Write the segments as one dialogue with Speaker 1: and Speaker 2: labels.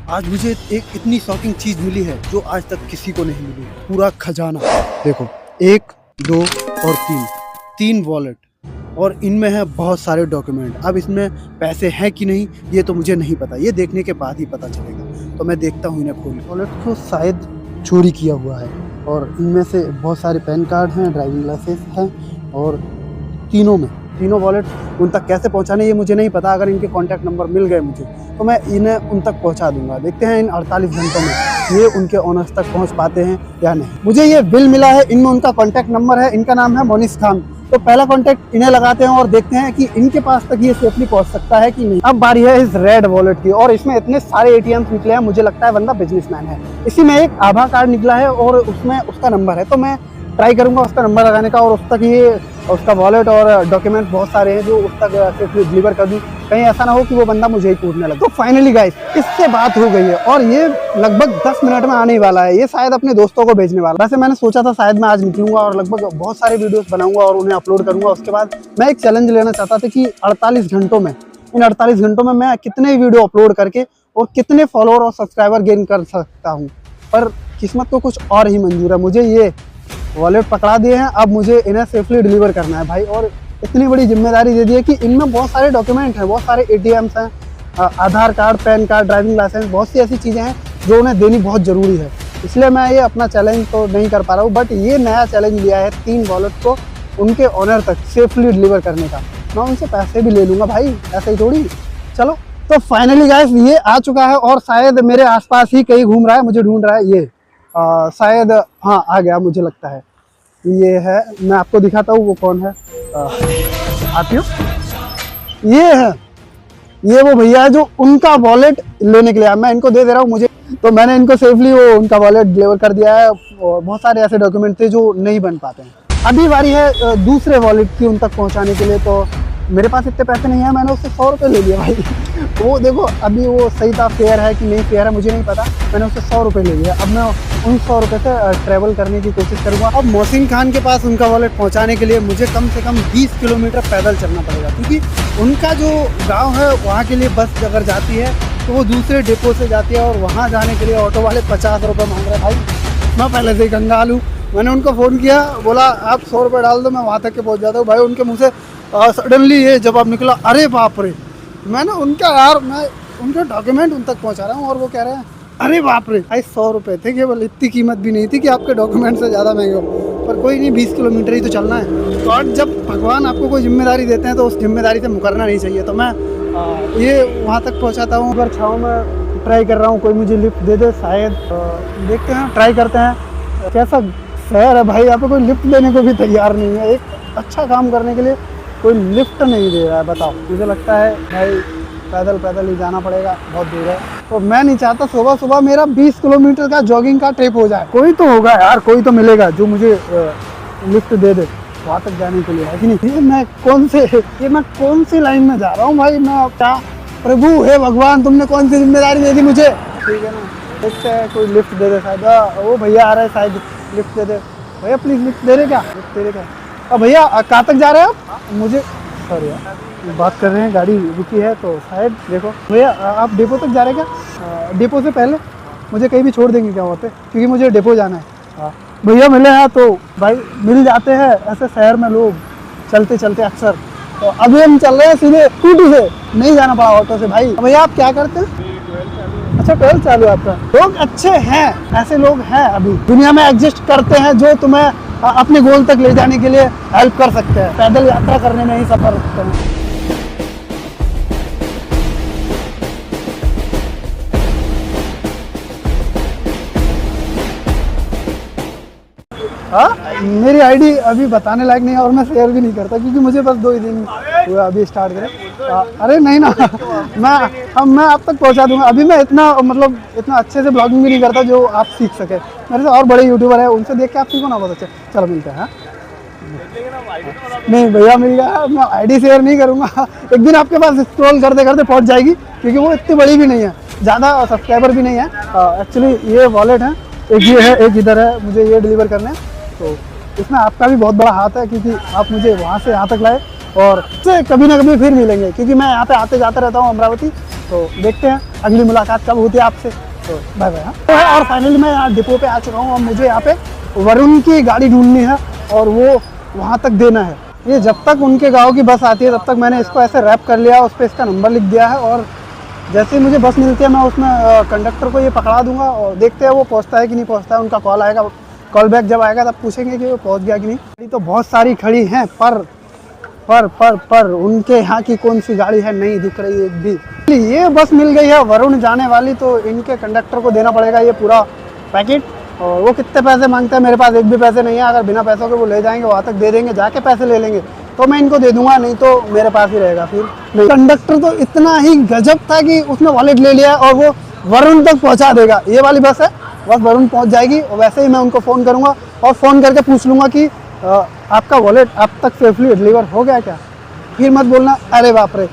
Speaker 1: आज मुझे एक इतनी शॉकिंग चीज़ मिली है जो आज तक किसी को नहीं मिली। पूरा खजाना देखो, 1, 2 और 3 वॉलेट, और इनमें है बहुत सारे डॉक्यूमेंट। अब इसमें पैसे हैं कि नहीं ये तो मुझे नहीं पता, ये देखने के बाद ही पता चलेगा। तो मैं देखता हूँ इन्हें खोल। वॉलेट को शायद चोरी किया हुआ है और इनमें से बहुत सारे पैन कार्ड हैं, ड्राइविंग लाइसेंस हैं, और तीनों वॉलेट उन तक कैसे पहुंचाने ये मुझे नहीं पता। अगर इनके कॉन्टैक्ट नंबर मिल गए मुझे तो मैं इन्हें उन तक पहुंचा दूंगा। देखते हैं इन 48 घंटों में ये उनके ओनर्स तक पहुंच पाते हैं या नहीं। मुझे ये बिल मिला है, इनमें उनका कॉन्टैक्ट नंबर है। इनका नाम है मोनिस खान। तो पहला कॉन्टैक्ट इन्हें लगाते हैं और देखते हैं कि इनके पास तक ये सेफली पहुंच सकता है कि नहीं। अब बारी है इस रेड वॉलेट की, और इसमें इतने सारे एटीएम्स निकले हैं, मुझे लगता है बंदा बिजनेसमैन है। इसी में एक आधार कार्ड निकला है और उसमें उसका नंबर है। तो मैं ट्राई करूंगा उसका नंबर लगाने का, और उस तक ये उसका वॉलेट और डॉक्यूमेंट बहुत सारे हैं जो उस तक सेफली डिलीवर कर दूं। कहीं ऐसा ना हो कि वो बंदा मुझे ही कूटने लगे। तो फाइनली गाइस इससे बात हो गई है और ये लगभग 10 मिनट में आने ही वाला है। ये शायद अपने दोस्तों को भेजने वाला। वैसे मैंने सोचा था शायद मैं आज निकलूंगा और लगभग बहुत सारे वीडियोस बनाऊंगा और उन्हें अपलोड करूंगा। उसके बाद मैं एक चैलेंज लेना चाहता था कि 48 घंटों में, इन 48 घंटों में मैं कितने वीडियो अपलोड करके और कितने फॉलोअर और सब्सक्राइबर गेन कर सकता हूँ। पर किस्मत को कुछ और ही मंजूर है। मुझे ये वॉलेट पकड़ा दिए हैं, अब मुझे इन्हें सेफली डिलीवर करना है भाई। और इतनी बड़ी जिम्मेदारी दे दी है कि इनमें बहुत सारे डॉक्यूमेंट हैं, बहुत सारे एटीएम्स हैं, Aadhaar card, PAN card, driving licence, बहुत सी ऐसी चीज़ें हैं जो उन्हें देनी बहुत ज़रूरी है। इसलिए मैं ये अपना चैलेंज तो नहीं कर पा रहा हूँ, बट ये नया चैलेंज लिया है 3 वॉलेट को उनके ऑनर तक सेफली डिलीवर करने का। मैं उनसे पैसे भी ले लूँगा भाई, ऐसा ही थोड़ी। चलो तो फाइनली गाइस ये आ चुका है और शायद मेरे आसपास ही कहीं घूम रहा है, मुझे ढूंढ रहा है। ये शायद हाँ आ गया, मुझे लगता है ये है। मैं आपको दिखाता हूँ वो कौन है। आती हो, ये है, ये वो भैया है जो उनका वॉलेट लेने के लिए आया। मैं इनको दे रहा हूँ मुझे, तो मैंने इनको सेफली वो उनका वॉलेट डिलीवर कर दिया है। और बहुत सारे ऐसे डॉक्यूमेंट थे जो नहीं बन पाते हैं। अभी बारी है दूसरे वॉलेट की उन तक पहुँचाने के लिए। तो मेरे पास इतने पैसे नहीं है, मैंने उससे 100 रुपये ले लिया भाई। वो देखो अभी वो सही था, फेयर है कि नहीं फेयर है मुझे नहीं पता, मैंने उससे 100 रुपये ले लिया। अब मैं उन 100 रुपये से ट्रैवल करने की कोशिश करूँगा। अब मोहसिन खान के पास उनका वॉलेट पहुँचाने के लिए मुझे कम से कम 20 किलोमीटर पैदल चलना पड़ेगा, क्योंकि उनका जो गाँव है वहाँ के लिए बस अगर जाती है तो वो दूसरे डिपो से जाती है, और वहाँ जाने के लिए ऑटो वाले 50 रुपये मांग रहे हैं भाई। मैं पहले से ही कंगाल हूँ। मैंने उनको फ़ोन किया, बोला आप 100 रुपये डाल दो, मैं वहाँ तक के पहुँच जाता हूँ भाई। उनके मुँह से सडनली ये जवाब निकला, अरे बाप रे। मैंने उनका यार, मैं उनके डॉक्यूमेंट उन तक पहुंचा रहा हूँ और वो कह रहे हैं अरे बाप रे। भाई 100 रुपये थे केवल, इतनी कीमत भी नहीं थी कि आपके डॉक्यूमेंट से ज़्यादा महंगे हो। पर कोई नहीं, 20 किलोमीटर ही तो चलना है। तो आज जब भगवान आपको कोई जिम्मेदारी देते हैं तो उस जिम्मेदारी से मुकरना नहीं चाहिए। तो मैं ये वहाँ तक पहुँचाता हूँ। अगर छाँव में ट्राई कर रहा हूँ, कोई मुझे लिफ्ट दे दे शायद। देखते हैं, ट्राई करते हैं। कैसा शहर है भाई, यहाँ पे कोई लिफ्ट देने को भी तैयार नहीं है। एक अच्छा काम करने के लिए कोई लिफ्ट नहीं दे रहा है, बताओ। मुझे लगता है भाई पैदल ही जाना पड़ेगा, बहुत दूर है। तो मैं नहीं चाहता सुबह सुबह मेरा 20 किलोमीटर का जॉगिंग का ट्रिप हो जाए। कोई तो होगा यार, कोई तो मिलेगा जो मुझे लिफ्ट दे दे वहाँ तक जाने के लिए, है कि नहीं। ये मैं कौन सी लाइन में जा रहा हूँ भाई। मैं क्या प्रभु हे भगवान, तुमने कौन सी जिम्मेदारी दे दी मुझे। ठीक है ना, देखते हैं कोई लिफ्ट दे दे शायद। वो भैया आ रहा है शायद, लिफ्ट दे दे भैया, प्लीज़ लिफ्ट दे रहे क्या, लिफ्ट दे रहे क्या। अब भैया कहाँ तक जा रहे हैं आप? मुझे सॉरी यार, बात कर रहे हैं, गाड़ी रुकी है तो शायद। देखो भैया आप डिपो तक जा रहे हैं क्या? डिपो से पहले मुझे कहीं भी छोड़ देंगे क्या वहाँ पे, क्योंकि मुझे डिपो जाना है। हाँ भैया मिले हैं तो भाई, मिल जाते हैं ऐसे शहर में लोग चलते चलते अक्सर। तो अभी हम चल रहे हैं सीधे स्कूटी से, नहीं जाना पड़ा ऑटो से भाई। भैया आप क्या करते हैं? अच्छा 12 चालू है आपका। लोग अच्छे हैं, ऐसे लोग हैं अभी दुनिया में एग्जिस्ट करते हैं जो तुम्हें अपने गोल तक ले जाने के लिए हेल्प कर सकते हैं। पैदल यात्रा करने में ही सफर करते हैं। हाँ मेरी आईडी अभी बताने लायक नहीं है और मैं शेयर भी नहीं करता, क्योंकि मुझे बस 2 ही दिन हुआ अभी स्टार्ट करें। अरे नहीं ना, मैं आप तक पहुंचा दूंगा। अभी मैं इतना अच्छे से ब्लॉगिंग भी नहीं करता जो आप सीख सके। मेरे से और बड़े यूट्यूबर है, उनसे देख के आप सीखो ना बहुत अच्छे। चलो मिलते हैं। नहीं भैया मिल गया, मैं आईडी शेयर नहीं करूँगा। एक दिन आपके पास स्क्रॉल करते करते पहुँच जाएगी, क्योंकि वो इतनी बड़ी भी नहीं है, ज़्यादा सब्सक्राइबर भी नहीं है। एक्चुअली ये वॉलेट है, एक ये है, एक इधर है, मुझे ये डिलीवर करना है। तो इसमें आपका भी बहुत बड़ा हाथ है, क्योंकि आप मुझे वहाँ से यहाँ तक लाए, और से कभी ना कभी फिर मिलेंगे, क्योंकि मैं यहाँ पे आते जाते रहता हूँ अमरावती।
Speaker 2: तो देखते हैं अगली मुलाकात कब होती है आपसे। तो बाय बाय। तो है और फाइनली मैं यहाँ डिपो पे आ चुका हूँ और मुझे यहाँ पे वरुण की गाड़ी ढूंढनी है और वो वहाँ तक देना है। ये जब तक उनके गांव की बस आती है तब तक मैंने इसको ऐसे रैप कर लिया, उस पर इसका नंबर लिख दिया है और जैसे ही मुझे बस मिलती है मैं उसमें कंडक्टर को ये पकड़ा दूंगा और देखते हैं वो पहुंचता है कि नहीं पहुंचता है। उनका कॉल आएगा, कॉल बैक जब आएगा तब पूछेंगे कि वो पहुंच गया कि नहीं। गाड़ी तो बहुत सारी खड़ी हैं पर उनके यहाँ की कौन सी गाड़ी है नहीं दिख रही एक भी। ये बस मिल गई है वरुण जाने वाली, तो इनके कंडक्टर को देना पड़ेगा ये पूरा पैकेट। और वो कितने पैसे मांगते हैं, मेरे पास एक भी पैसे नहीं है। अगर बिना पैसों के वो ले जाएंगे वहाँ तक दे देंगे, जाके पैसे ले लेंगे तो मैं इनको दे दूंगा, नहीं तो मेरे पास ही रहेगा फिर। कंडक्टर तो इतना ही गजब था कि उसने वॉलेट ले लिया और वो वरुण तक पहुँचा देगा। ये वाली बस है, बस वरुण पहुँच जाएगी और वैसे ही मैं उनको फ़ोन करूँगा और फ़ोन करके पूछ लूँगा कि आपका वॉलेट आप तक सेफली डिलीवर हो गया क्या। फिर मत बोलना अरे बाप रे।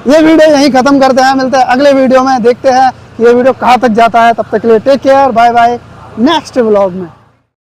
Speaker 2: ये वीडियो यहीं ख़त्म करते हैं, मिलते हैं अगले वीडियो में, देखते हैं ये वीडियो कहाँ तक जाता है। तब तक के लिए take care, bye bye, next vlog में।